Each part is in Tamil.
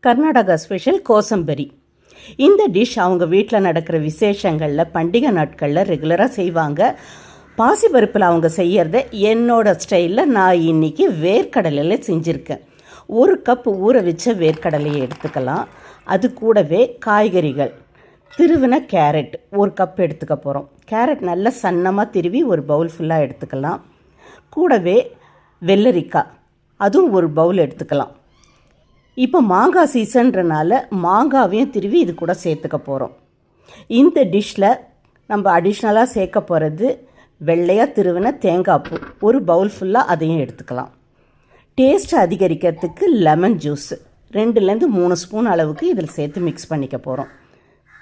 கர்நாடகா ஸ்பெஷல் கோசம்பரி. இந்த டிஷ் அவங்க வீட்டில் நடக்கிற விசேஷங்களில், பண்டிகை நாட்களில் ரெகுலராக செய்வாங்க. பாசிப்பருப்பில் அவங்க செய்கிறத என்னோடய ஸ்டைலில் நான் இன்றைக்கி வேர்க்கடலையில் செஞ்சுருக்கேன். 1 கப் ஊற வச்ச வேர்க்கடலையை எடுத்துக்கலாம். அது கூடவே காய்கறிகள், திருவின கேரட் 1 கப் எடுத்துக்க போகிறோம். கேரட் நல்லா சன்னமாக திருவி ஒரு பவுல் ஃபுல்லாக எடுத்துக்கலாம். கூடவே வெள்ளரிக்காய், அதுவும் ஒரு பவுல் எடுத்துக்கலாம். இப்போ மாங்காய் சீசன்றனால மாங்காவையும் திருவி இது கூட சேர்த்துக்க போகிறோம். இந்த டிஷ்ஷில் நம்ம அடிஷ்னலாக சேர்க்க போகிறது வெள்ளையாக திருவின தேங்காய் பூ, ஒரு பவுல் ஃபுல்லாக அதையும் எடுத்துக்கலாம். டேஸ்ட் அதிகரிக்கிறதுக்கு லெமன் ஜூஸ் 2லேருந்து 3 ஸ்பூன் அளவுக்கு இதில் சேர்த்து மிக்ஸ் பண்ணிக்க போகிறோம்.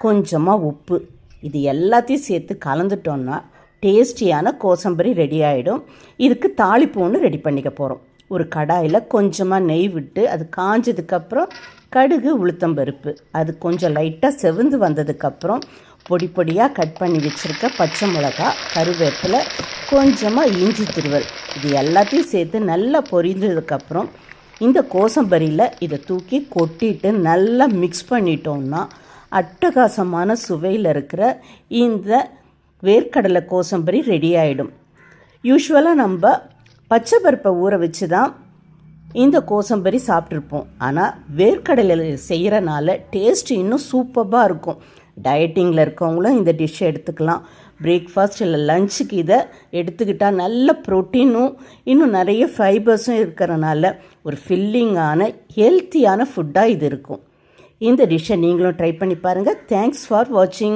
கொஞ்சமாக உப்பு, இது எல்லாத்தையும் சேர்த்து கலந்துட்டோன்னா டேஸ்டியான கோசம்பரி ரெடி ஆகிடும். இதுக்கு தாளிப்பு ஒன்று ரெடி பண்ணிக்க போகிறோம். ஒரு கடாயில் கொஞ்சமாக நெய் விட்டு அது காஞ்சதுக்கப்புறம் கடுகு, உளுத்தம்பருப்பு, அது கொஞ்சம் லைட்டாக செவந்து வந்ததுக்கப்புறம் பொடி பொடியாக கட் பண்ணி வச்சுருக்க பச்சை மிளகாய், கருவேப்பிலை, கொஞ்சமாக இஞ்சி துருவல், இது எல்லாத்தையும் சேர்த்து நல்லா பொரிந்ததுக்கப்புறம் இந்த கோசம்பரியில் இதை தூக்கி கொட்டிட்டு நல்லா மிக்ஸ் பண்ணிட்டோம்னா அட்டகாசமான சுவையில் இருக்கிற இந்த வேர்க்கடலை கோசம்பரி ரெடி ஆகிடும். யூஸ்வலாக நம்ம பச்சை பருப்பை ஊற வச்சு தான் இந்த கோசம்பரி சாப்பிட்ருப்போம். ஆனால் வேர்க்கடலையில் செய்கிறனால டேஸ்ட் இன்னும் சூப்பராக இருக்கும். டயட்டிங்கில் இருக்கவங்களும் இந்த டிஷ்ஷை எடுத்துக்கலாம். பிரேக்ஃபாஸ்ட் இல்லை லஞ்சுக்கு இதை எடுத்துக்கிட்டால் நல்ல ப்ரோட்டீனும் இன்னும் நிறைய ஃபைபர்ஸும் இருக்கிறனால ஒரு ஃபில்லிங்கான ஹெல்த்தியான ஃபுட்டாக இது இருக்கும். இந்த டிஷ்ஷை நீங்களும் ட்ரை பண்ணி பாருங்கள். தேங்க்ஸ் ஃபார் வாட்சிங்.